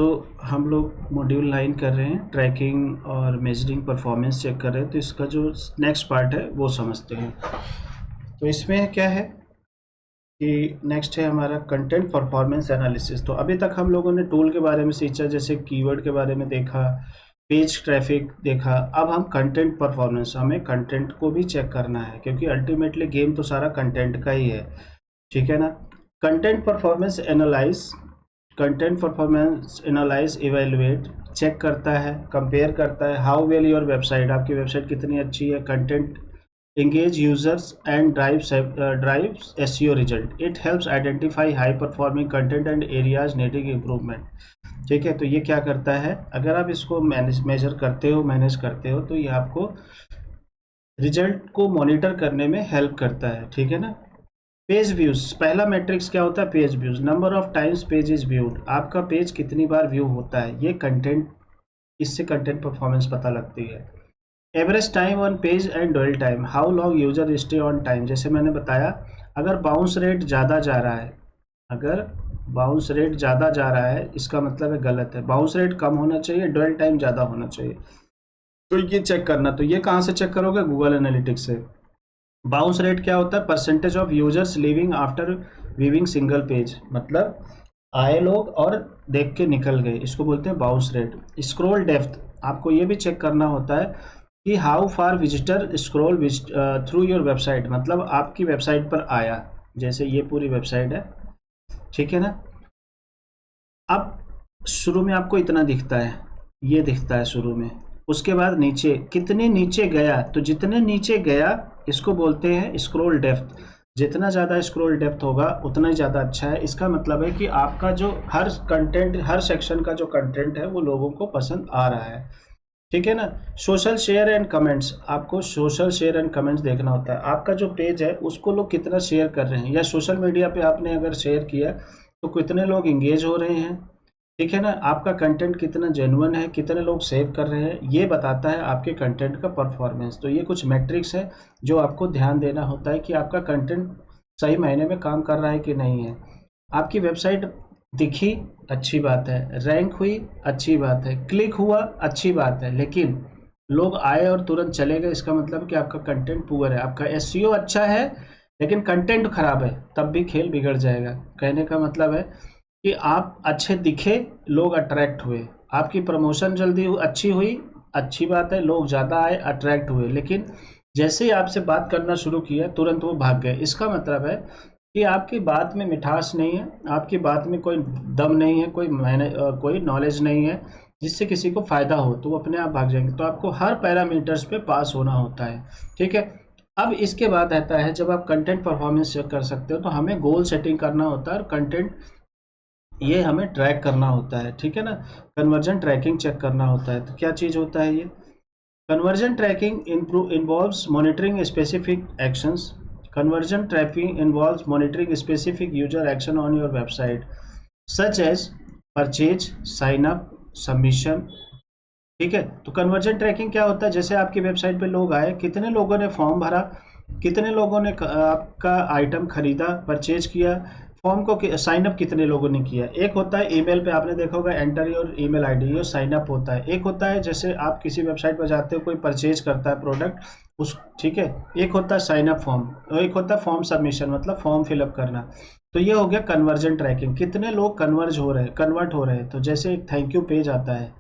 तो हम लोग मॉड्यूल 9 कर रहे हैं, ट्रैकिंग और मेजरिंग परफॉर्मेंस चेक कर रहे हैं। तो इसका जो नेक्स्ट पार्ट है वो समझते हैं। तो इसमें क्या है कि नेक्स्ट है हमारा कंटेंट परफॉर्मेंस एनालिसिस। तो अभी तक हम लोगों ने टूल के बारे में सीखा, जैसे कीवर्ड के बारे में देखा, पेज ट्रैफिक देखा। अब हम कंटेंट परफॉर्मेंस, हमें कंटेंट को भी चेक करना है, क्योंकि अल्टीमेटली गेम तो सारा कंटेंट का ही है, ठीक है ना। Content performance analyse evaluate check करता है, कंपेयर करता है हाउ वेल योर वेबसाइट, आपकी वेबसाइट कितनी अच्छी है, content engage users and drives SEO result. It helps identify high performing content and areas needing improvement. ठीक है, तो ये क्या करता है, अगर आप इसको मैनेज करते हो तो ये आपको रिजल्ट को मॉनिटर करने में हेल्प करता है, ठीक है ना। पेज व्यूज, पहला मैट्रिक्स क्या होता है, page views, number of times page is viewed, आपका पेज कितनी बार व्यू होता है, ये कंटेंट, इससे कंटेंट परफॉर्मेंस पता लगती है। Average time on page and dwell time, how long user stay on time, जैसे मैंने बताया, अगर बाउंस रेट ज़्यादा जा रहा है, अगर बाउंस रेट ज़्यादा जा रहा है इसका मतलब है गलत है, बाउंस रेट कम होना चाहिए, ड्वेल टाइम ज़्यादा होना चाहिए। तो ये चेक करना, तो ये कहाँ से चेक करोगे, गूगल एनालिटिक्स से। बाउंस रेट क्या होता है, percentage of users living after viewing single page, मतलब आए लोग और देख के निकल गए, इसको बोलते हैं बाउंस रेट। स्क्रॉल डेप्थ, आपको ये भी चेक करना होता है कि how far visitor scroll through your website, मतलब आपकी वेबसाइट पर आया, जैसे ये पूरी वेबसाइट है, ठीक है ना। अब शुरू में आपको इतना दिखता है, ये दिखता है शुरू में, उसके बाद नीचे कितने नीचे गया, तो जितने नीचे गया इसको बोलते हैं स्क्रॉल डेप्थ। जितना ज़्यादा स्क्रॉल डेप्थ होगा उतना ही ज़्यादा अच्छा है। इसका मतलब है कि आपका जो हर कंटेंट, हर सेक्शन का जो कंटेंट है वो लोगों को पसंद आ रहा है, ठीक है ना। सोशल शेयर एंड कमेंट्स, आपको सोशल शेयर एंड कमेंट्स देखना होता है, आपका जो पेज है उसको लोग कितना शेयर कर रहे हैं, या सोशल मीडिया पे आपने अगर शेयर किया तो कितने लोग इंगेज हो रहे हैं, ठीक है ना। आपका कंटेंट कितना जेन्युइन है, कितने लोग सेव कर रहे हैं, ये बताता है आपके कंटेंट का परफॉर्मेंस। तो ये कुछ मैट्रिक्स है जो आपको ध्यान देना होता है कि आपका कंटेंट सही मायने में काम कर रहा है कि नहीं है। आपकी वेबसाइट दिखी, अच्छी बात है, रैंक हुई, अच्छी बात है, क्लिक हुआ, अच्छी बात है, लेकिन लोग आए और तुरंत चले गए, इसका मतलब कि आपका कंटेंट पुअर है। आपका एसईओ अच्छा है लेकिन कंटेंट खराब है, तब भी खेल बिगड़ जाएगा। कहने का मतलब है कि आप अच्छे दिखे, लोग अट्रैक्ट हुए, आपकी प्रमोशन जल्दी अच्छी हुई, अच्छी बात है, लोग ज़्यादा आए, अट्रैक्ट हुए, लेकिन जैसे ही आपसे बात करना शुरू किया तुरंत वो भाग गए, इसका मतलब है कि आपकी बात में मिठास नहीं है, आपकी बात में कोई दम नहीं है, कोई नॉलेज नहीं है जिससे किसी को फ़ायदा हो, तो वो अपने आप भाग जाएंगे। तो आपको हर पैरामीटर्स पे पास होना होता है, ठीक है। अब इसके बाद आता है, जब आप कंटेंट परफॉर्मेंस चेक कर सकते हो तो हमें गोल सेटिंग करना होता है और कंटेंट ये हमें ट्रैक करना होता है, ठीक है ना। कन्वर्जन ट्रैकिंग चेक करना होता है। तो क्या चीज़ होता है ये, conversion tracking involves monitoring specific actions. Conversion tracking involves monitoring specific user action on your website such as purchase, sign up, submission, ठीक है। तो कन्वर्जन ट्रैकिंग क्या होता है, जैसे आपकी वेबसाइट पे लोग आए, कितने लोगों ने फॉर्म भरा, कितने लोगों ने आपका आइटम खरीदा, परचेज किया, फॉर्म को साइन अप कितने लोगों ने किया। एक होता है ईमेल पे, आपने देखा होगा एंटर योर ईमेल आईडी, ये साइन अप होता है। एक होता है जैसे आप किसी वेबसाइट पर जाते हो, कोई परचेज करता है प्रोडक्ट उस, ठीक है। एक होता है साइन अप फॉर्म, एक होता है फॉर्म सबमिशन, मतलब फॉर्म फिलअप करना। तो ये हो गया कन्वर्जन ट्रैकिंग, कितने लोग कन्वर्ट हो रहे हैं। तो जैसे एक थैंक यू पेज आता है,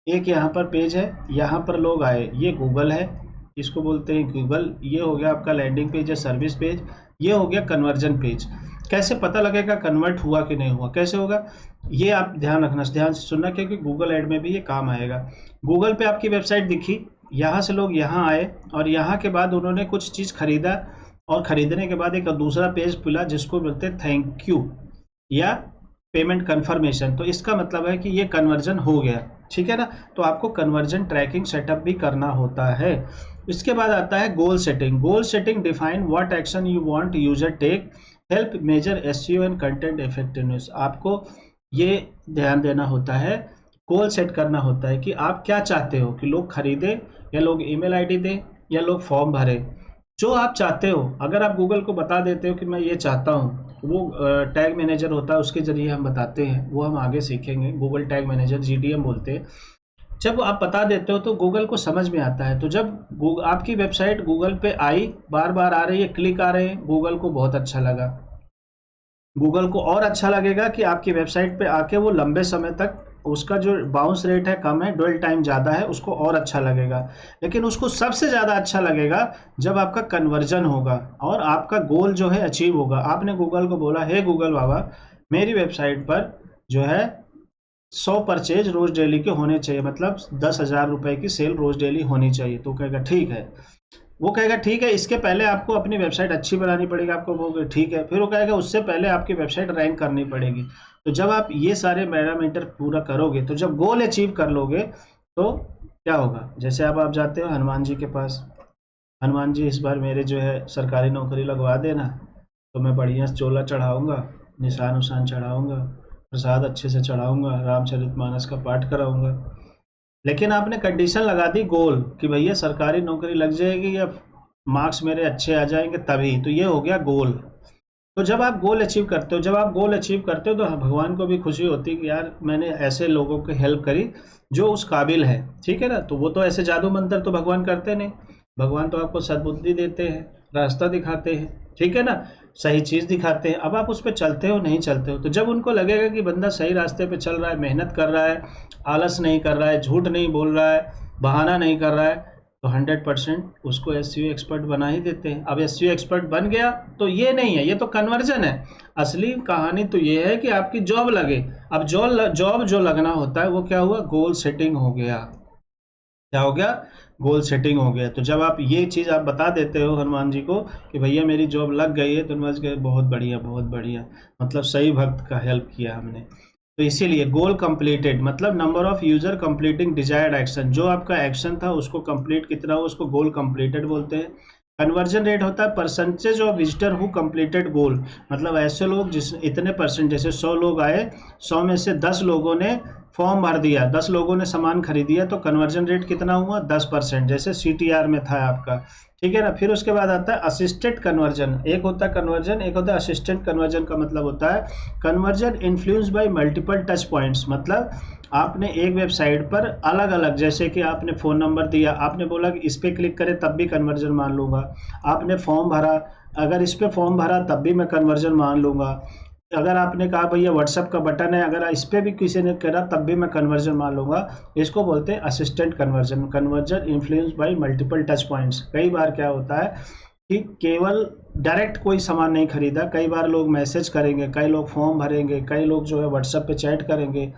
एक यहाँ पर पेज है, यहाँ पर लोग आए, ये गूगल है, इसको बोलते हैं गूगल। ये हो गया आपका लैंडिंग पेज या सर्विस पेज, ये हो गया कन्वर्जन पेज। कैसे पता लगेगा कन्वर्ट हुआ कि नहीं हुआ, कैसे होगा, ये आप ध्यान रखना, ध्यान से सुनना, क्योंकि गूगल ऐड में भी ये काम आएगा। गूगल पे आपकी वेबसाइट दिखी, यहाँ से लोग यहाँ आए और यहाँ के बाद उन्होंने कुछ चीज़ खरीदा, और खरीदने के बाद एक दूसरा पेज खुला जिसको बोलते हैं थैंक यू या पेमेंट कन्फर्मेशन। तो इसका मतलब है कि ये कन्वर्जन हो गया, ठीक है ना। तो आपको कन्वर्जन ट्रैकिंग सेटअप भी करना होता है। इसके बाद आता है goal setting. Goal setting define what action you want user take, help measure SEO and content effectiveness. आपको ये ध्यान देना होता है, गोल सेट करना होता है कि आप क्या चाहते हो, कि लोग खरीदे या लोग ईमेल आईडी दें या लोग फॉर्म भरे। जो आप चाहते हो, अगर आप गूगल को बता देते हो कि मैं ये चाहता हूँ, वो टैग मैनेजर होता है, उसके जरिए हम बताते हैं, वो हम आगे सीखेंगे। गूगल टैग मैनेजर, GTM बोलते हैं। जब आप बता देते हो तो गूगल को समझ में आता है। तो जब आपकी वेबसाइट गूगल पे आई, बार बार आ रही है, क्लिक आ रहे हैं, गूगल को बहुत अच्छा लगा। गूगल को और अच्छा लगेगा कि आपकी वेबसाइट पे आके वो लंबे समय तक, उसका जो बाउंस रेट है कम है, ड्वेल टाइम ज़्यादा है, उसको और अच्छा लगेगा। लेकिन उसको सबसे ज़्यादा अच्छा लगेगा जब आपका कन्वर्जन होगा और आपका गोल जो है अचीव होगा। आपने गूगल को बोला, हे गूगल बाबा, मेरी वेबसाइट पर जो है 100 परचेज रोज डेली के होने चाहिए, मतलब 10,000 रुपए की सेल रोज डेली होनी चाहिए। तो कहेगा ठीक है, वो कहेगा ठीक है, इसके पहले आपको अपनी वेबसाइट अच्छी बनानी पड़ेगी, आपको बोलोगे ठीक है, फिर वो कहेगा उससे पहले आपकी वेबसाइट रैंक करनी पड़ेगी। तो जब आप ये सारे पैरामीटर पूरा करोगे, तो जब गोल अचीव कर लोगे तो क्या होगा, जैसे अब आप जाते हो हनुमान जी के पास, हनुमान जी इस बार मेरे जो है सरकारी नौकरी लगवा देना, तो मैं बढ़िया चोला चढ़ाऊंगा, निशान उशान चढ़ाऊंगा, प्रसाद अच्छे से चढ़ाऊंगा, रामचरितमानस का पाठ कराऊंगा। लेकिन आपने कंडीशन लगा दी गोल कि भैया सरकारी नौकरी लग जाएगी या मार्क्स मेरे अच्छे आ जाएंगे तभी, तो ये हो गया गोल। तो जब आप गोल अचीव करते हो, जब आप गोल अचीव करते हो, तो भगवान को भी खुशी होती है कि यार मैंने ऐसे लोगों की हेल्प करी जो उस काबिल है, ठीक है ना। तो वो तो ऐसे जादू मंत्र तो भगवान करते नहीं, भगवान तो आपको सद्बुद्धि देते हैं, रास्ता दिखाते हैं, ठीक है ना, सही चीज़ दिखाते हैं। अब आप उस पर चलते हो नहीं चलते हो, तो जब उनको लगेगा कि बंदा सही रास्ते पे चल रहा है, मेहनत कर रहा है, आलस नहीं कर रहा है, झूठ नहीं बोल रहा है, बहाना नहीं कर रहा है, तो 100% उसको SEO एक्सपर्ट बना ही देते हैं। अब SEO एक्सपर्ट बन गया तो ये नहीं है, ये तो कन्वर्जन है। असली कहानी तो ये है कि आपकी जॉब लगे। अब जॉब जो लगना होता है वो क्या हुआ, गोल सेटिंग हो गया। क्या हो गया, गोल सेटिंग हो गया। तो जब आप ये चीज़ आप बता देते हो हनुमान जी को कि भैया मेरी जॉब लग गई है, तो हनुमान जी कहे बहुत बढ़िया बहुत बढ़िया, मतलब सही भक्त का हेल्प किया हमने। तो इसीलिए गोल कंप्लीटेड मतलब number of user completing desired action, जो आपका एक्शन था उसको कंप्लीट कितना हो, उसको गोल कंप्लीटेड बोलते हैं। कन्वर्जन रेट होता है percentage of visitor who completed goal, मतलब ऐसे लोग जिस इतने परसेंट, जैसे 100 लोग आए, 100 में से 10 लोगों ने फॉर्म भर दिया, 10 लोगों ने सामान खरीदिया, तो कन्वर्जन रेट कितना हुआ, 10%, जैसे CTR में था आपका, ठीक है ना। फिर उसके बाद आता है असिस्टेड कन्वर्जन, एक होता है कन्वर्जन, एक होता है असिस्टेंट कन्वर्जन। का मतलब होता है conversion influence by multiple touch points, मतलब आपने एक वेबसाइट पर अलग अलग, जैसे कि आपने फ़ोन नंबर दिया, आपने बोला कि इस पर क्लिक करें तब भी कन्वर्जन मान लूँगा, आपने फॉर्म भरा, अगर इस पर फॉर्म भरा तब भी मैं कन्वर्जन मान लूँगा, अगर आपने कहा भैया व्हाट्सएप का बटन है, अगर इस पर भी किसी ने करा तब भी मैं कन्वर्जन मान लूँगा। इसको बोलते हैं assistant conversion. Conversion influence by multiple touch points. कई बार क्या होता है कि केवल डायरेक्ट कोई सामान नहीं खरीदा, कई बार लोग मैसेज करेंगे, कई लोग फॉर्म भरेंगे, कई लोग जो है व्हाट्सएप पे चैट करेंगे,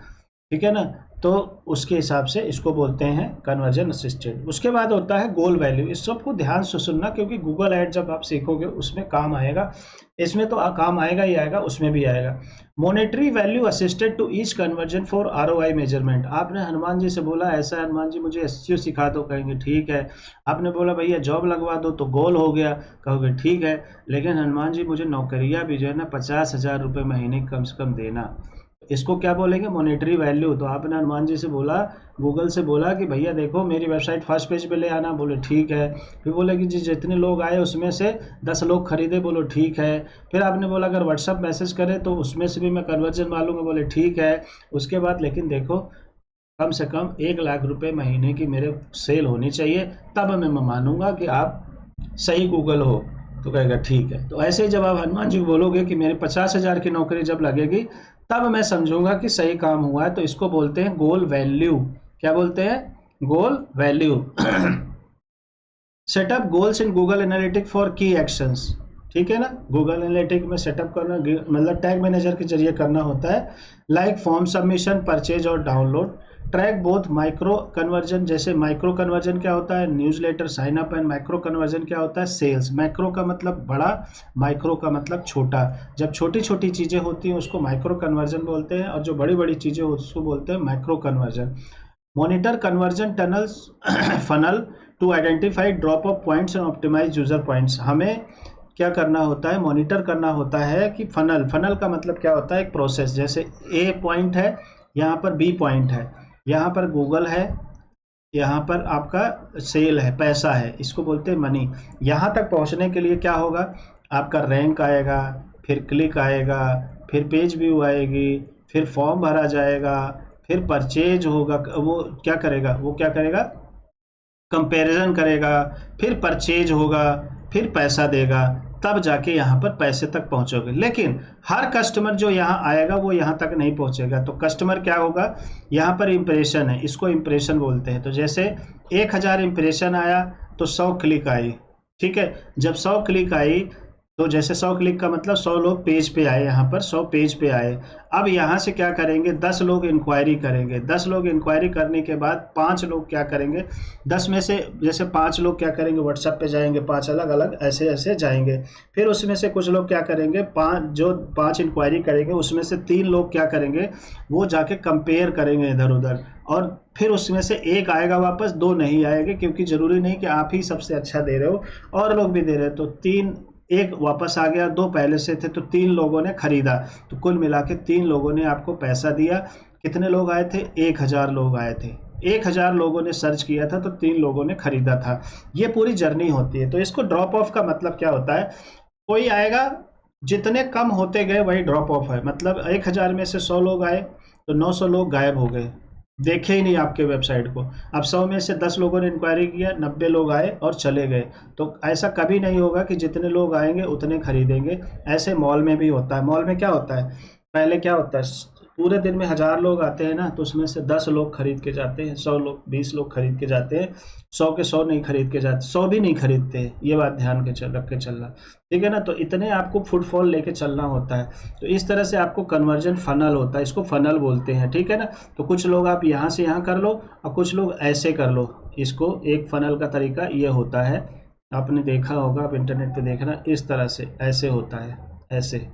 ठीक है ना। तो उसके हिसाब से इसको बोलते हैं कन्वर्जन असिस्टेंट। उसके बाद होता है गोल वैल्यू। इस सबको ध्यान से सुनना, क्योंकि गूगल ऐड जब आप सीखोगे उसमें काम आएगा, इसमें तो काम आएगा ही आएगा, उसमें भी आएगा। Monetary value assisted to each conversion for ROI measurement. आपने हनुमान जी से बोला ऐसा, हनुमान जी मुझे SEO सिखा दो, कहेंगे ठीक है। आपने बोला भैया जॉब लगवा दो, तो गोल हो गया, कहोगे ठीक है। लेकिन हनुमान जी मुझे नौकरियाँ भी जो है ना 50,000 रुपये महीने कम से कम देना, इसको क्या बोलेंगे, मॉनेटरी वैल्यू। तो आपने हनुमान जी से बोला, गूगल से बोला कि भैया देखो मेरी वेबसाइट फर्स्ट पेज पे ले आना, बोले ठीक है। फिर बोले कि जी जितने लोग आए उसमें से 10 लोग खरीदे, बोलो ठीक है। फिर आपने बोला अगर व्हाट्सअप मैसेज करे तो उसमें से भी मैं कन्वर्जन मालूंगा, बोले ठीक है। उसके बाद लेकिन देखो कम से कम 1 लाख रुपए महीने की मेरे सेल होनी चाहिए, तब मैं मानूंगा कि आप सही गूगल हो। तो कहेगा ठीक है। तो ऐसे ही जब आप हनुमान जी को बोलोगे कि मेरे 50,000 की नौकरी जब लगेगी तब मैं समझूंगा कि सही काम हुआ है, तो इसको बोलते हैं गोल वैल्यू। क्या बोलते हैं, goal value. Setup goals in Google analytic for key actions, ठीक है ना। गूगल एनालिटिक में सेटअप करना मतलब टैग मैनेजर के जरिए करना होता है, लाइक फॉर्म सबमिशन, परचेज और download. Track both micro conversion, जैसे माइक्रो कन्वर्जन क्या होता है, newsletter sign up, and micro conversion क्या होता है, सेल्स। मैक्रो का मतलब बड़ा, माइक्रो का मतलब छोटा। जब छोटी छोटी चीज़ें होती हैं उसको माइक्रो कन्वर्जन बोलते हैं, और जो बड़ी बड़ी चीज़ें उसको बोलते हैं macro conversion. Monitor conversion tunnels funnel to identify drop off points and optimise user points. हमें क्या करना होता है, मॉनिटर करना होता है कि फनल का मतलब क्या होता है, एक प्रोसेस। जैसे A पॉइंट है, यहाँ पर B पॉइंट है, यहाँ पर गूगल है, यहाँ पर आपका सेल है, पैसा है, इसको बोलते हैं मनी। यहाँ तक पहुँचने के लिए क्या होगा, आपका रैंक आएगा, फिर क्लिक आएगा, फिर पेज व्यू आएगी, फिर फॉर्म भरा जाएगा, फिर परचेज होगा, वो क्या करेगा कंपैरिजन करेगा, फिर परचेज होगा, फिर पैसा देगा, तब जाके यहाँ पर पैसे तक पहुँचोगे। लेकिन हर कस्टमर जो यहाँ आएगा वो यहाँ तक नहीं पहुँचेगा। तो कस्टमर क्या होगा, यहाँ पर इम्प्रेशन है, इसको इम्प्रेशन बोलते हैं। तो जैसे 1000 इम्प्रेशन आया तो 100 क्लिक आई, ठीक है। जब 100 क्लिक आई तो जैसे 100 क्लिक का मतलब 100 लोग पेज पे आए, यहाँ पर 100 पेज पे आए। अब यहाँ से क्या करेंगे, 10 लोग इंक्वायरी करेंगे। 10 लोग इंक्वायरी करने के बाद 5 लोग क्या करेंगे, 10 में से जैसे 5 लोग क्या करेंगे, व्हाट्सएप पे जाएंगे, 5 अलग अलग ऐसे ऐसे जाएंगे। फिर उसमें से कुछ लोग क्या करेंगे, 5 इंक्वायरी करेंगे, उसमें से 3 लोग क्या करेंगे, वो जाके कंपेयर करेंगे इधर उधर, और फिर उसमें से एक आएगा वापस, 2 नहीं आएंगे, क्योंकि जरूरी नहीं कि आप ही सबसे अच्छा दे रहे हो, और लोग भी दे रहे हैं। तो 3, एक वापस आ गया, 2 पहले से थे, तो 3 लोगों ने खरीदा। तो कुल मिला के 3 लोगों ने आपको पैसा दिया। कितने लोग आए थे, 1000 लोग आए थे। 1000 लोगों ने सर्च किया था तो 3 लोगों ने खरीदा था। ये पूरी जर्नी होती है। तो इसको ड्रॉप ऑफ का मतलब क्या होता है, कोई आएगा, जितने कम होते गए वही ड्रॉप ऑफ है। मतलब 1000 में से 100 लोग आए तो 900 लोग गायब हो गए, देखे ही नहीं आपके वेबसाइट को। अब 100 में से 10 लोगों ने इंक्वायरी किया, 90 लोग आए और चले गए। तो ऐसा कभी नहीं होगा कि जितने लोग आएंगे उतने खरीदेंगे। ऐसे मॉल में भी होता है। मॉल में क्या होता है, पहले क्या होता है, पूरे दिन में 1000 लोग आते हैं ना, तो उसमें से 10 लोग खरीद के जाते हैं, 100 लोग 20 लोग खरीद के जाते हैं, 100 के 100 नहीं खरीद के जाते, 100 भी नहीं खरीदते हैं। ये बात ध्यान के रख के चलना, ठीक है ना। तो इतने आपको फुटफॉल लेके चलना होता है। तो इस तरह से आपको कन्वर्जन फनल होता है, इसको फनल बोलते हैं, ठीक है ना। तो कुछ लोग आप यहाँ से यहाँ कर लो और कुछ लोग ऐसे कर लो। इसको एक फनल का तरीका ये होता है, आपने देखा होगा, आप इंटरनेट पे देखना, इस तरह से ऐसे होता है, ऐसे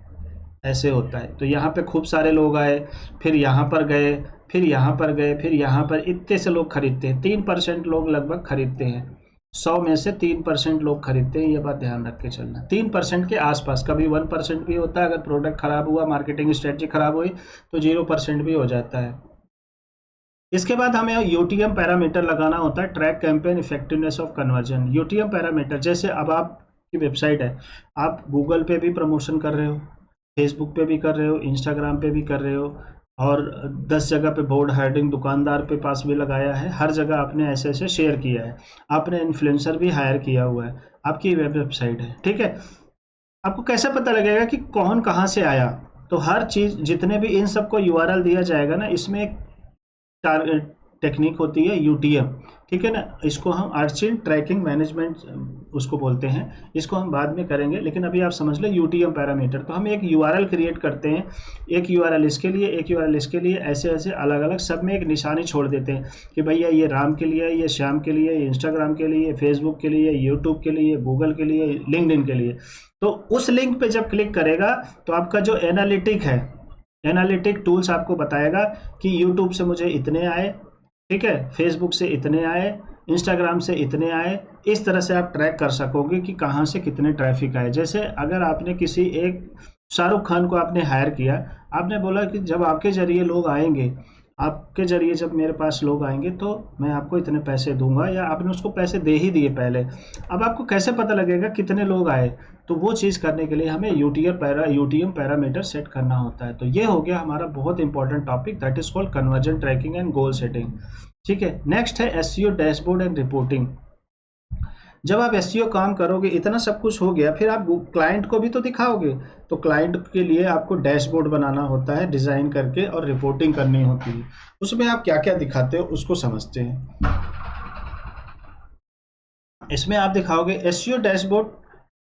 ऐसे होता है। तो यहाँ पे खूब सारे लोग आए, फिर यहाँ पर गए, फिर यहाँ पर गए, फिर यहाँ पर, इतने से लोग खरीदते हैं। 3% लोग लगभग खरीदते हैं, 100 में से 3% लोग खरीदते हैं। ये बात ध्यान रख के चलना, 3% के आसपास। कभी 1% भी होता है, अगर प्रोडक्ट खराब हुआ, मार्केटिंग स्ट्रेटजी खराब हुई तो 0% भी हो जाता है। इसके बाद हमें यूटीएम पैरामीटर लगाना होता है, track campaign effectiveness of conversion. UTM parameter, जैसे अब आपकी वेबसाइट है, आप गूगल पे भी प्रमोशन कर रहे हो, फेसबुक पे भी कर रहे हो, इंस्टाग्राम पे भी कर रहे हो, और 10 जगह पे बोर्ड हार्डिंग दुकानदार पे पास भी लगाया है, हर जगह आपने ऐसे ऐसे शेयर किया है, आपने इन्फ्लुएंसर भी हायर किया हुआ है, आपकी वेबसाइट है, ठीक है। आपको कैसे पता लगेगा कि कौन कहाँ से आया, तो हर चीज़, जितने भी इन सबको यूआरएल दिया जाएगा ना, इसमें एक टेक्निक होती है यूटीएम, ठीक है ना। इसको हम अर्चिन ट्रैकिंग मैनेजमेंट उसको बोलते हैं, इसको हम बाद में करेंगे, लेकिन अभी आप समझ लो यूटीएम पैरामीटर। तो हम एक यूआरएल क्रिएट करते हैं, एक यूआरएल इसके लिए, एक यूआरएल इसके लिए, ऐसे ऐसे अलग अलग, सब में एक निशानी छोड़ देते हैं कि भैया ये राम के लिए, ये श्याम के लिए, इंस्टाग्राम के लिए, फेसबुक के लिए, यूट्यूब के लिए, गूगल के लिए, लिंक्डइन के लिए। तो उस लिंक पे जब क्लिक करेगा तो आपका जो एनालिटिक है, एनालिटिक टूल्स आपको बताएगा कि यूट्यूब से मुझे इतने आए, ठीक है, फेसबुक से इतने आए, इंस्टाग्राम से इतने आए। इस तरह से आप ट्रैक कर सकोगे कि कहाँ से कितने ट्रैफिक आए। जैसे अगर आपने किसी एक शाहरुख खान को आपने हायर किया, आपने बोला कि जब आपके जरिए लोग आएंगे, आपके जरिए जब मेरे पास लोग आएंगे तो मैं आपको इतने पैसे दूंगा, या आपने उसको पैसे दे ही दिए पहले। अब आपको कैसे पता लगेगा कितने लोग आए, तो वो चीज़ करने के लिए हमें यूटीएम पैरामीटर सेट करना होता है। तो ये हो गया हमारा बहुत important topic, that is called conversion tracking and goal setting, ठीक है। नेक्स्ट है एसईओ डैशबोर्ड एंड रिपोर्टिंग। जब आप एसईओ काम करोगे, इतना सब कुछ हो गया, फिर आप क्लाइंट को भी तो दिखाओगे। तो क्लाइंट के लिए आपको डैशबोर्ड बनाना होता है डिजाइन करके, और रिपोर्टिंग करनी होती है। उसमें आप क्या क्या दिखाते हो उसको समझते हैं। इसमें आप दिखाओगे एसईओ डैशबोर्ड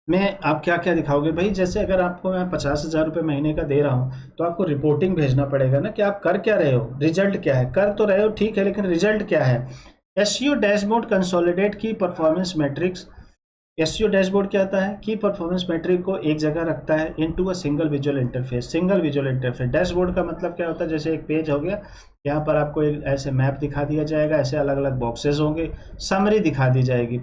में आप क्या क्या दिखाओगे भाई। जैसे अगर आपको मैं 50,000 रुपये महीने का दे रहा हूँ, तो आपको रिपोर्टिंग भेजना पड़ेगा ना कि आप कर क्या रहे हो, रिजल्ट क्या है। कर तो रहे हो ठीक है, लेकिन रिजल्ट क्या है। एसईओ डैशबोर्ड कंसोलिडेट की परफॉर्मेंस मैट्रिक्स। एसईओ डैशबोर्ड क्या होता है, की परफॉर्मेंस मैट्रिक को एक जगह रखता है into a single visual interface. Single visual interface dashboard का मतलब क्या होता है, जैसे एक पेज हो गया, यहाँ पर आपको एक ऐसे मैप दिखा दिया जाएगा, ऐसे अलग अलग बॉक्सेस होंगे, समरी दिखा दी जाएगी,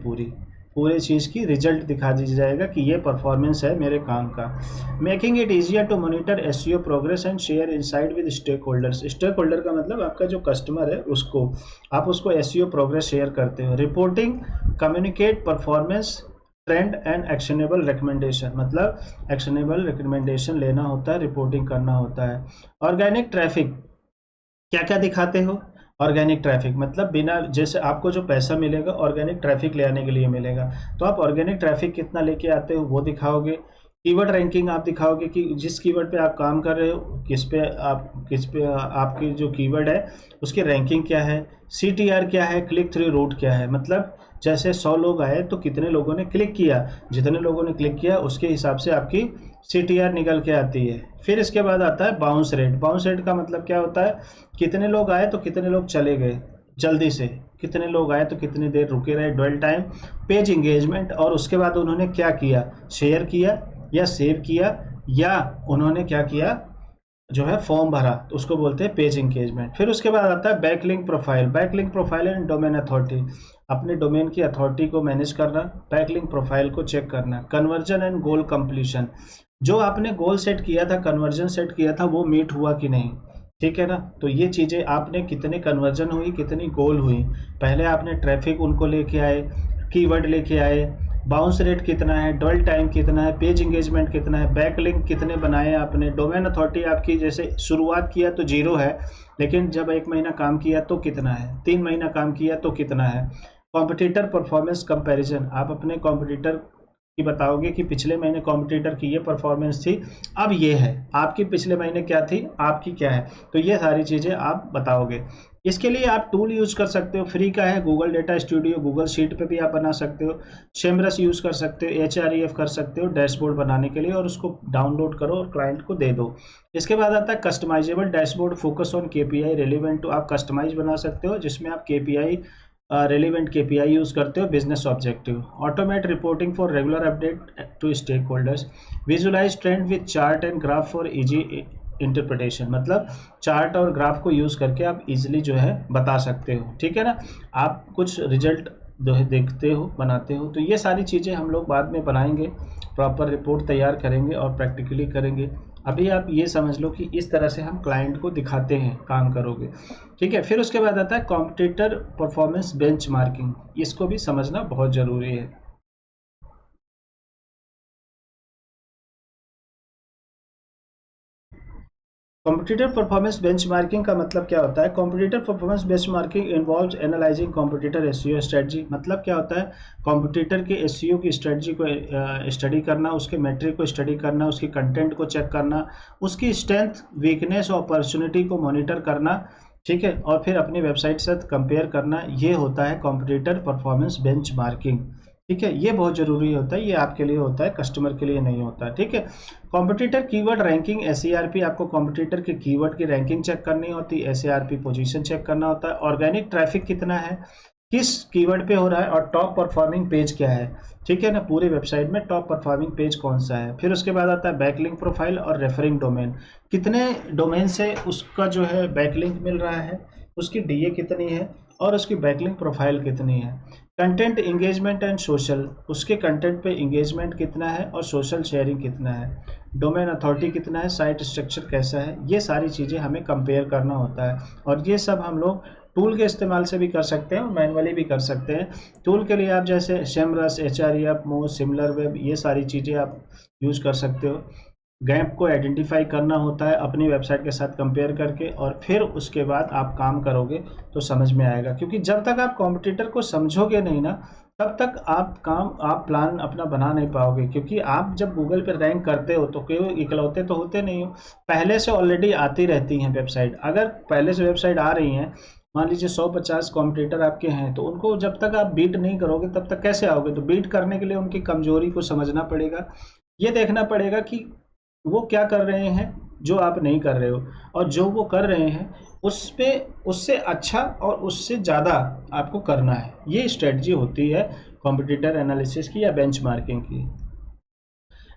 पूरी चीज़ की रिजल्ट दिखा दी जाएगा कि ये परफॉर्मेंस है मेरे काम का। Making it easier to monitor SEO progress and share insight with stakeholders. Stakeholder का मतलब आपका जो कस्टमर है उसको, आप उसको एसईओ प्रोग्रेस शेयर करते हो। Reporting communicate performance trend and actionable recommendation, मतलब एक्शनेबल रिकमेंडेशन लेना होता है, रिपोर्टिंग करना होता है। ऑर्गेनिक ट्रैफिक क्या क्या दिखाते हो? ऑर्गेनिक ट्रैफिक मतलब बिना, जैसे आपको जो पैसा मिलेगा ऑर्गेनिक ट्रैफिक ले आने के लिए मिलेगा, तो आप ऑर्गेनिक ट्रैफिक कितना लेके आते हो वो दिखाओगे। कीवर्ड रैंकिंग आप दिखाओगे कि जिस कीवर्ड पे आप काम कर रहे हो किस पे आपकी जो कीवर्ड है उसकी रैंकिंग क्या है, CTR क्या है, क्लिक थ्रू रूट क्या है, मतलब जैसे 100 लोग आए तो कितने लोगों ने क्लिक किया, जितने लोगों ने क्लिक किया उसके हिसाब से आपकी CTR निकल के आती है। फिर इसके बाद आता है बाउंस रेट। बाउंस रेट का मतलब क्या होता है, कितने लोग आए तो कितने लोग चले गए जल्दी से, कितने लोग आए तो कितनी देर रुके रहे, ड्वेल टाइम, पेज इंगेजमेंट, और उसके बाद उन्होंने क्या किया, शेयर किया या सेव किया या उन्होंने क्या किया, जो है फॉर्म भरा, तो उसको बोलते हैं पेज इंगेजमेंट। फिर उसके बाद आता है backlink profile. Backlink profile and domain authority, अपने डोमेन की अथॉरिटी को मैनेज करना, बैकलिंक प्रोफाइल को चेक करना। कन्वर्जन एंड गोल कंप्लीशन, जो आपने गोल सेट किया था, कन्वर्जन सेट किया था, वो मीट हुआ कि नहीं, ठीक है ना। तो ये चीज़ें आपने कितने कन्वर्जन हुई, कितनी गोल हुई, पहले आपने ट्रैफिक उनको लेके आए, कीवर्ड लेके आए, बाउंस रेट कितना है, ड्वेल टाइम कितना है, पेज इंगेजमेंट कितना है, बैकलिंक कितने बनाए आपने, डोमेन अथॉरिटी आपकी जैसे शुरुआत किया तो 0 है, लेकिन जब 1 महीना काम किया तो कितना है, 3 महीना काम किया तो कितना है। कॉम्पिटिटर परफॉर्मेंस कंपैरिजन, आप अपने कॉम्पिटिटर की बताओगे कि पिछले महीने कॉम्पिटिटर की ये परफॉर्मेंस थी, अब ये है, आपकी पिछले महीने क्या थी, आपकी क्या है, तो ये सारी चीज़ें आप बताओगे। इसके लिए आप टूल यूज कर सकते हो, फ्री का है Google data studio, Google sheet पे भी आप बना सकते हो, सेमरस यूज कर सकते हो, HREF कर सकते हो डैशबोर्ड बनाने के लिए, और उसको डाउनलोड करो और क्लाइंट को दे दो। इसके बाद आता है customisable dashboard, focus on KPI relevant to, आप कस्टमाइज बना सकते हो जिसमें आप KPI रेलिवेंट KPI यूज करते हो, business objective. Automate reporting for regular update to stakeholders, visualise trend with chart and graph for easy interpretation, मतलब chart और ग्राफ को यूज करके आप इजीली जो है बता सकते हो, ठीक है ना। आप कुछ रिजल्ट देखते हो, बनाते हो, तो ये सारी चीज़ें हम लोग बाद में बनाएंगे, प्रॉपर रिपोर्ट तैयार करेंगे और प्रैक्टिकली करेंगे। अभी आप ये समझ लो कि इस तरह से हम क्लाइंट को दिखाते हैं, काम करोगे, ठीक है। फिर उसके बाद आता है कॉम्पिटिटर परफॉर्मेंस बेंचमार्किंग, इसको भी समझना बहुत ज़रूरी है। कॉम्पिटिटर परफॉर्मेंस बेंचमार्किंग का मतलब क्या होता है? Competitor performance benchmarking involves analysing competitor SEO strategy, मतलब क्या होता है, कॉम्पिटिटर के एसईओ की स्ट्रेटजी को स्टडी करना, उसके मैट्रिक को स्टडी करना, उसकी कंटेंट को चेक करना, उसकी स्ट्रेंथ, वीकनेस और अपॉर्चुनिटी को मॉनिटर करना, ठीक है, और फिर अपनी वेबसाइट से कंपेयर करना, ये होता है कॉम्पिटिटर परफॉर्मेंस बेंचमार्किंग, ठीक है। ये बहुत जरूरी होता है, ये आपके लिए होता है, कस्टमर के लिए नहीं होता, ठीक है। कॉम्पिटिटर कीवर्ड रैंकिंग, SERP, आपको कॉम्पिटिटर के कीवर्ड की रैंकिंग चेक करनी होती है, SERP पोजीशन चेक करना होता है, ऑर्गेनिक ट्रैफिक कितना है, किस कीवर्ड पे हो रहा है, और टॉप परफॉर्मिंग पेज क्या है, ठीक है ना, पूरी वेबसाइट में टॉप परफॉर्मिंग पेज कौन सा है। फिर उसके बाद आता है बैकलिंक प्रोफाइल और रेफरिंग डोमेन, कितने डोमेन से उसका जो है बैकलिंक मिल रहा है, उसकी DA कितनी है और उसकी बैकलिंक प्रोफाइल कितनी है। कंटेंट इंगेजमेंट एंड सोशल, उसके कंटेंट पे इंगेजमेंट कितना है और सोशल शेयरिंग कितना है, डोमेन अथॉरिटी कितना है, साइट स्ट्रक्चर कैसा है, ये सारी चीज़ें हमें कंपेयर करना होता है। और ये सब हम लोग टूल के इस्तेमाल से भी कर सकते हैं और मैनुअली भी कर सकते हैं। टूल के लिए आप जैसे सेमरस, HREF, मोज, सिमिलर वेब, ये सारी चीज़ें आप यूज़ कर सकते हो। गैप को आइडेंटिफाई करना होता है अपनी वेबसाइट के साथ कंपेयर करके, और फिर उसके बाद आप काम करोगे तो समझ में आएगा, क्योंकि जब तक आप कॉम्पिटिटर को समझोगे नहीं ना, तब तक आप प्लान अपना बना नहीं पाओगे। क्योंकि आप जब गूगल पर रैंक करते हो तो क्यों इकलौते तो होते नहीं हो, पहले से ऑलरेडी आती रहती हैं वेबसाइट। अगर पहले से वेबसाइट आ रही हैं, मान लीजिए 150 कॉम्पिटिटर आपके हैं, तो उनको जब तक आप बीट नहीं करोगे तब तक कैसे आओगे। तो बीट करने के लिए उनकी कमजोरी को समझना पड़ेगा, ये देखना पड़ेगा कि वो क्या कर रहे हैं जो आप नहीं कर रहे हो, और जो वो कर रहे हैं उससे अच्छा और उससे ज़्यादा आपको करना है। ये स्ट्रेटजी होती है कॉम्पिटिटर एनालिसिस की या बेंचमार्किंग की।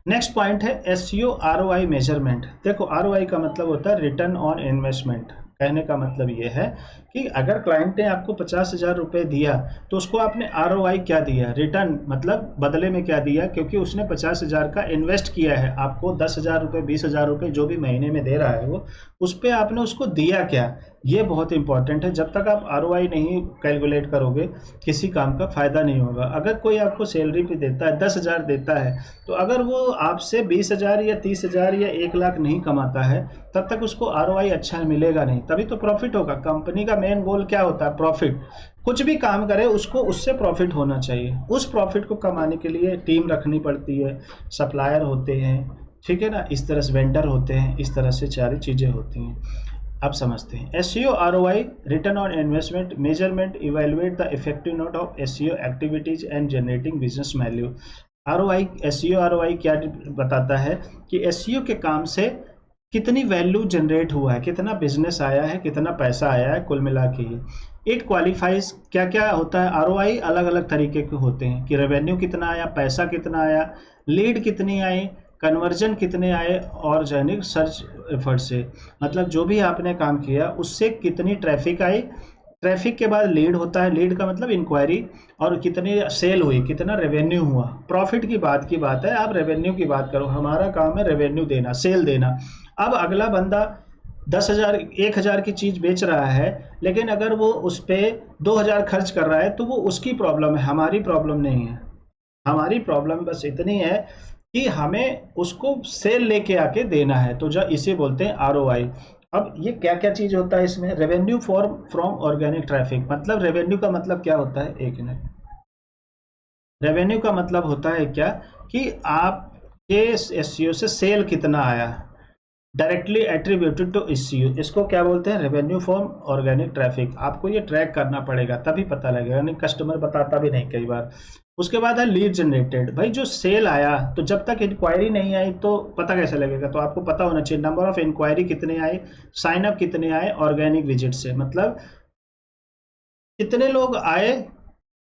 नेक्स्ट पॉइंट है SEO ROI मेजरमेंट। देखो, ROI का मतलब होता है रिटर्न ऑन इन्वेस्टमेंट। कहने का मतलब ये है कि अगर क्लाइंट ने आपको 50,000 रुपये दिया तो उसको आपने ROI क्या दिया, रिटर्न मतलब बदले में क्या दिया, क्योंकि उसने 50,000 का इन्वेस्ट किया है, आपको 10,000 रुपये, 20,000 रुपये जो भी महीने में दे रहा है वो, उस पर आपने उसको दिया क्या, ये बहुत इंपॉर्टेंट है। जब तक आप ROI नहीं कैलकुलेट करोगे किसी काम का फ़ायदा नहीं होगा। अगर कोई आपको सैलरी पे देता है 10,000 देता है, तो अगर वो आपसे 20,000 या 30,000 या 1 लाख नहीं कमाता है, तब तक उसको ROI अच्छा मिलेगा नहीं, तभी तो प्रॉफिट होगा। कंपनी का मेन गोल क्या होता है? प्रॉफिट। कुछ भी काम करे उसको उससे प्रॉफिट होना चाहिए। उस प्रॉफिट को कमाने के लिए टीम रखनी पड़ती है, सप्लायर होते हैं, ठीक है ना, इस तरह से वेंडर होते हैं, इस तरह से सारी चीज़ें होती हैं। अब समझते हैं SEO ROI, return on investment, measurement, evaluate the effectiveness of SEO activities and generating business value. SEO ROI क्या बताता है कि SEO के काम से कितनी वैल्यू जनरेट हुआ है, कितना बिजनेस आया है, कितना पैसा आया है, कुल मिला के ही। इट क्वालिफाइज, क्या क्या होता है ROI अलग अलग तरीके के होते हैं कि रेवेन्यू कितना आया, पैसा कितना आया, लीड कितनी आई, कन्वर्जन कितने आए, ऑर्गेनिक सर्च एफर्ट से, मतलब जो भी आपने काम किया उससे कितनी ट्रैफिक आई, ट्रैफिक के बाद लीड होता है, लीड का मतलब इंक्वायरी, और कितनी सेल हुई, कितना रेवेन्यू हुआ। प्रॉफिट की बात है, आप रेवेन्यू की बात करो, हमारा काम है रेवेन्यू देना, सेल देना। अब अगला बंदा 10,000 1,000 की चीज़ बेच रहा है, लेकिन अगर वो उस पर 2,000 खर्च कर रहा है तो वो उसकी प्रॉब्लम है, हमारी प्रॉब्लम नहीं है। हमारी प्रॉब्लम बस इतनी है कि हमें उसको सेल लेके आके देना है, तो जो इसे बोलते हैं ROI। अब ये क्या क्या चीज़ होता है इसमें? रेवेन्यू फ्रॉम ऑर्गेनिक ट्रैफिक, मतलब रेवेन्यू का मतलब क्या होता है? एक मिनट। रेवेन्यू का मतलब होता है क्या कि आपके SEO से सेल कितना आया, डायरेक्टली एट्रीब्यूटेड टू SEO, इसको क्या बोलते हैं? Revenue from organic traffic. आपको ये ट्रैक करना पड़ेगा तभी पता लगेगा, नहीं कस्टमर बताता भी नहीं कई बार। उसके बाद है लीड जनरेटेड। भाई जो सेल आया, तो जब तक इंक्वायरी नहीं आई तो पता कैसे लगेगा? तो आपको पता होना चाहिए नंबर ऑफ इंक्वायरी कितने आए, साइन अप कितने आए, ऑर्गेनिक विजिट से मतलब कितने लोग आए,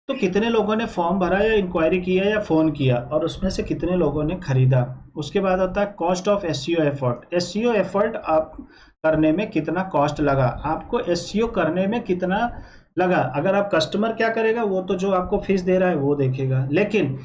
तो कितने लोगों ने फॉर्म भरा या इंक्वायरी किया या फ़ोन किया, और उसमें से कितने लोगों ने खरीदा। उसके बाद होता है cost of SEO effort. SEO effort आप करने में कितना कॉस्ट लगा, आपको SEO करने में कितना लगा। अगर आप कस्टमर क्या करेगा, वो तो जो आपको फीस दे रहा है वो देखेगा, लेकिन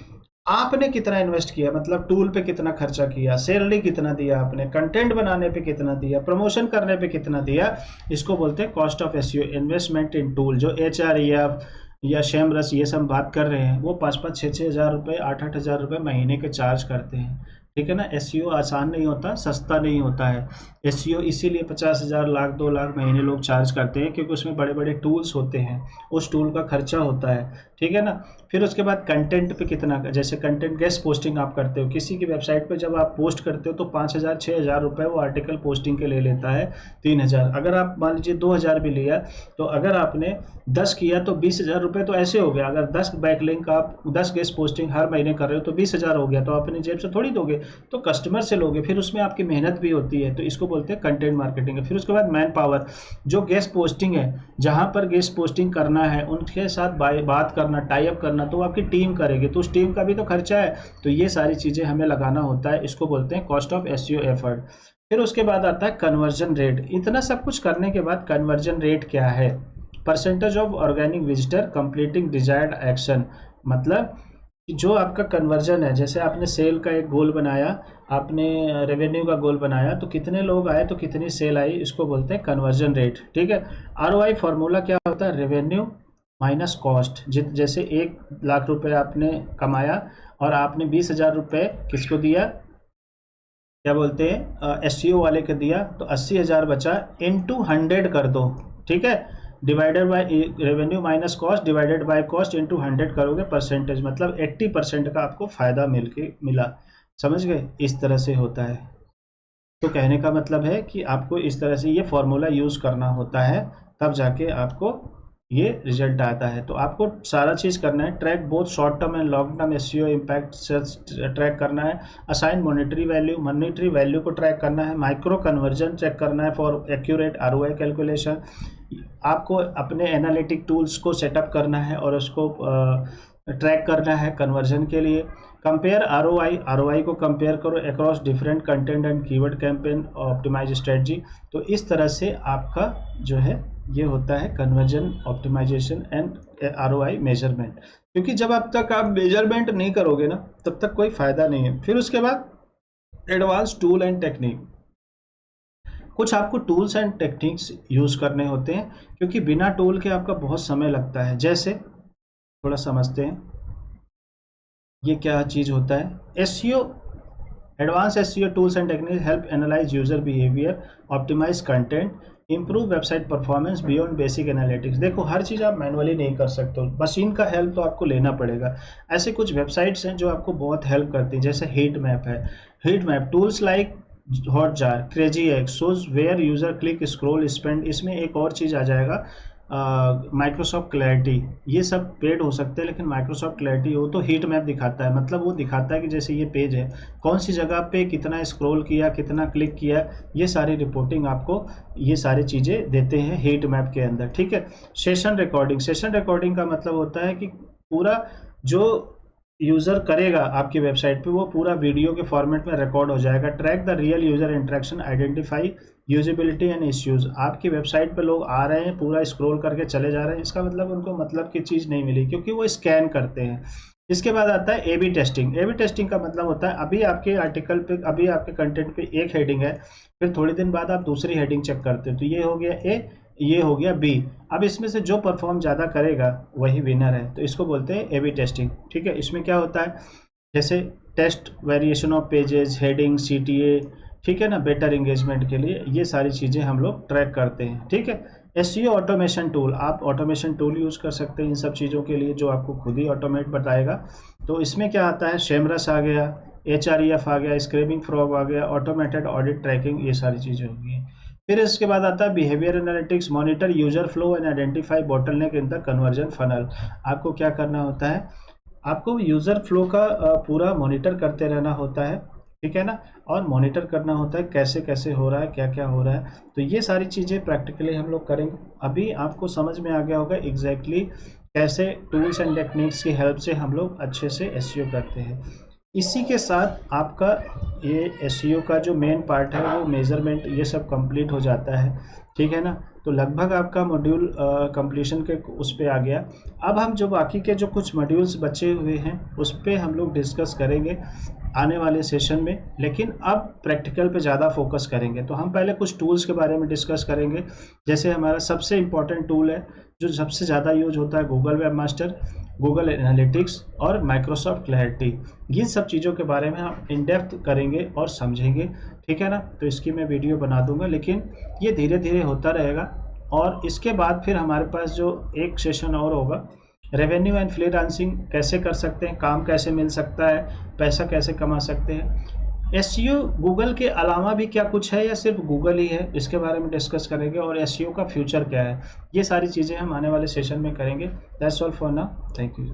आपने कितना इन्वेस्ट किया, मतलब टूल पे कितना खर्चा किया, सैलरी कितना दिया आपने, कंटेंट बनाने पे कितना दिया, प्रमोशन करने पे कितना दिया, इसको बोलते हैं cost of SEO। Investment in tool, जो HREF या शेमरस ये सब बात कर रहे हैं, वो 5-5, 6-6 हज़ार रुपये, 8-8 हज़ार रुपये महीने के चार्ज करते हैं, ठीक है ना। SEO आसान नहीं होता, सस्ता नहीं होता है। SEO इसीलिए 50,000, लाख, 2 लाख महीने लोग चार्ज करते हैं, क्योंकि उसमें बड़े बड़े टूल्स होते हैं, उस टूल का खर्चा होता है, ठीक है ना। फिर उसके बाद कंटेंट पे कितना, जैसे कंटेंट गेस्ट पोस्टिंग आप करते हो किसी की वेबसाइट पे, जब आप पोस्ट करते हो तो 5,000, 6,000 रुपये वो आर्टिकल पोस्टिंग के ले लेता है, 3,000। अगर आप मान लीजिए 2,000 भी लिया, तो अगर आपने 10 किया तो 20,000 रुपये तो ऐसे हो गया। अगर 10 बैकलिंक आप 10 गेस्ट पोस्टिंग हर महीने कर रहे हो तो 20,000 हो गया, तो आप अपनी जेब से थोड़ी दोगे, तो कस्टमर से लोगे, फिर उसमें आपकी मेहनत भी होती है, तो इसको बोलते हैं कंटेंट मार्केटिंग। फिर उसके बाद मैन पावर, जो गेस्ट पोस्टिंग है, जहां पर गेस्ट पोस्टिंग करना है उनके साथ बात करना, टाई अप करना, तो आपकी टीम करेगी, तो उस टीम का भी तो खर्चा है, तो ये सारी चीजें हमें लगाना होता है, इसको बोलते हैं कॉस्ट ऑफ SEO एफर्ट। फिर उसके बाद आता है कन्वर्जन रेट। इतना सब कुछ करने के बाद कन्वर्जन रेट क्या है? Percentage of organic visitor completing desired action, मतलब जो आपका कन्वर्जन है, जैसे आपने सेल का एक गोल बनाया, आपने रेवेन्यू का गोल बनाया, तो कितने लोग आए तो कितनी सेल आई, इसको बोलते हैं कन्वर्जन रेट, ठीक है। ROI फॉर्मूला क्या होता है? Revenue minus cost. जैसे 1 लाख रुपए आपने कमाया और आपने 20,000 रुपये किसको दिया, क्या बोलते हैं, SEO वाले को दिया, तो 80,000 बचा, इनटू 100 कर दो, ठीक है। Divided by revenue minus cost divided by cost into 100 करोगे, परसेंटेज मतलब 80% का आपको फायदा मिला। समझ गए? इस तरह से होता है। तो कहने का मतलब है कि आपको इस तरह से ये फॉर्मूला यूज़ करना होता है, तब जाके आपको ये रिजल्ट आता है। तो आपको सारा चीज़ करना है, track both short term and long term SEO impact track करना है, असाइन मॉनिटरी वैल्यू को ट्रैक करना है, माइक्रो कन्वर्जन चेक करना है फॉर एक्यूरेट ROI कैलकुलेशन। आपको अपने एनालिटिक टूल्स को सेटअप करना है और उसको ट्रैक करना है कन्वर्जन के लिए। कंपेयर ROI को कंपेयर करो across different content and keyword campaign optimise strategy. तो इस तरह से आपका जो है ये होता है conversion optimisation and ROI measurement, क्योंकि जब अब तक आप मेजरमेंट नहीं करोगे ना, तब तक कोई फायदा नहीं है। फिर उसके बाद एडवांस टूल एंड टेक्निक। कुछ आपको टूल्स एंड टेक्निक्स यूज़ करने होते हैं, क्योंकि बिना टूल के आपका बहुत समय लगता है। जैसे थोड़ा समझते हैं ये क्या चीज़ होता है। SEO, advance SEO tools and techniques help analyse user behaviour, optimise content, improve website performance beyond basic analytics. देखो हर चीज़ आप मैनुअली नहीं कर सकते हो, मशीन का हेल्प तो आपको लेना पड़ेगा। ऐसे कुछ वेबसाइट्स हैं जो आपको बहुत हेल्प करती हैं, जैसे हीट मैप है। Heat map tools like Hotjar, crazy egg shows where user click scroll spend. इसमें एक और चीज़ आ जाएगा माइक्रोसॉफ्ट क्लैरिटी। ये सब पेड हो सकते हैं, लेकिन माइक्रोसॉफ्ट क्लैरिटी हो तो हीट मैप दिखाता है, मतलब वो दिखाता है कि जैसे ये पेज है, कौन सी जगह पे कितना स्क्रॉल किया, कितना क्लिक किया, ये सारी रिपोर्टिंग आपको ये सारी चीज़ें देते हैं हीट मैप के अंदर। ठीक है। सेशन रिकॉर्डिंग, सेशन रिकॉर्डिंग का मतलब होता है कि पूरा जो यूज़र करेगा आपकी वेबसाइट पे वो पूरा वीडियो के फॉर्मेट में रिकॉर्ड हो जाएगा। Track the real user interaction, identify usability and issues. आपकी वेबसाइट पे लोग आ रहे हैं, पूरा स्क्रॉल करके चले जा रहे हैं, इसका मतलब उनको मतलब की चीज़ नहीं मिली, क्योंकि वो स्कैन करते हैं। इसके बाद आता है A B testing. A B testing का मतलब होता है अभी आपके आर्टिकल पे, अभी आपके कंटेंट पे एक हेडिंग है, फिर थोड़ी दिन बाद आप दूसरी हेडिंग चेक करते हो, तो ये हो गया ए, ये हो गया बी। अब इसमें से जो परफॉर्म ज़्यादा करेगा वही विनर है, तो इसको बोलते हैं ए बी टेस्टिंग। ठीक है। इसमें क्या होता है, जैसे test variation of pages, heading, CTA, ठीक है ना, बेटर इंगेजमेंट के लिए ये सारी चीज़ें हम लोग ट्रैक करते हैं। ठीक है। एसईओ ऑटोमेशन टूल, आप ऑटोमेशन टूल यूज़ कर सकते हैं इन सब चीज़ों के लिए, जो आपको खुद ही ऑटोमेट बताएगा। तो इसमें क्या आता है, शेमरस आ गया, HREF आ गया, स्क्रैपिंग फ्रॉग आ गया, ऑटोमेटेड ऑडिट ट्रैकिंग, ये सारी चीज़ें होंगी। फिर इसके बाद आता है behaviour analytics, monitor user flow and identify bottleneck in the conversion funnel. आपको क्या करना होता है, आपको यूजर फ्लो का पूरा मॉनिटर करते रहना होता है, ठीक है ना, और मॉनिटर करना होता है कैसे कैसे हो रहा है, क्या क्या हो रहा है। तो ये सारी चीज़ें प्रैक्टिकली हम लोग करेंगे। अभी आपको समझ में आ गया होगा एग्जैक्टली कैसे टूल्स एंड टेक्निक्स की हेल्प से हम लोग अच्छे से एसईओ करते हैं। इसी के साथ आपका ये एसईओ का जो मेन पार्ट है वो मेजरमेंट, ये सब कंप्लीट हो जाता है। ठीक है ना। तो लगभग आपका मॉड्यूल कंप्लीशन के उस पे आ गया। अब हम जो बाकी के जो कुछ मॉड्यूल्स बचे हुए हैं उस पे हम लोग डिस्कस करेंगे आने वाले सेशन में, लेकिन अब प्रैक्टिकल पे ज़्यादा फोकस करेंगे। तो हम पहले कुछ टूल्स के बारे में डिस्कस करेंगे। जैसे हमारा सबसे इम्पॉर्टेंट टूल है जो सबसे ज़्यादा यूज होता है, Google web master, Google analytics और माइक्रोसॉफ्ट क्लैरिटी। ये सब चीज़ों के बारे में हम इन डेप्थ करेंगे और समझेंगे। ठीक है ना। तो इसकी मैं वीडियो बना दूंगा, लेकिन ये धीरे धीरे होता रहेगा। और इसके बाद फिर हमारे पास जो एक सेशन और होगा, रेवेन्यू एंड फ्रीलांसिंग कैसे कर सकते हैं, काम कैसे मिल सकता है, पैसा कैसे कमा सकते हैं। एसईओ गूगल के अलावा भी क्या कुछ है या सिर्फ गूगल ही है, इसके बारे में डिस्कस करेंगे। और एसईओ का फ्यूचर क्या है, ये सारी चीज़ें हम आने वाले सेशन में करेंगे। That's all for now, thank you.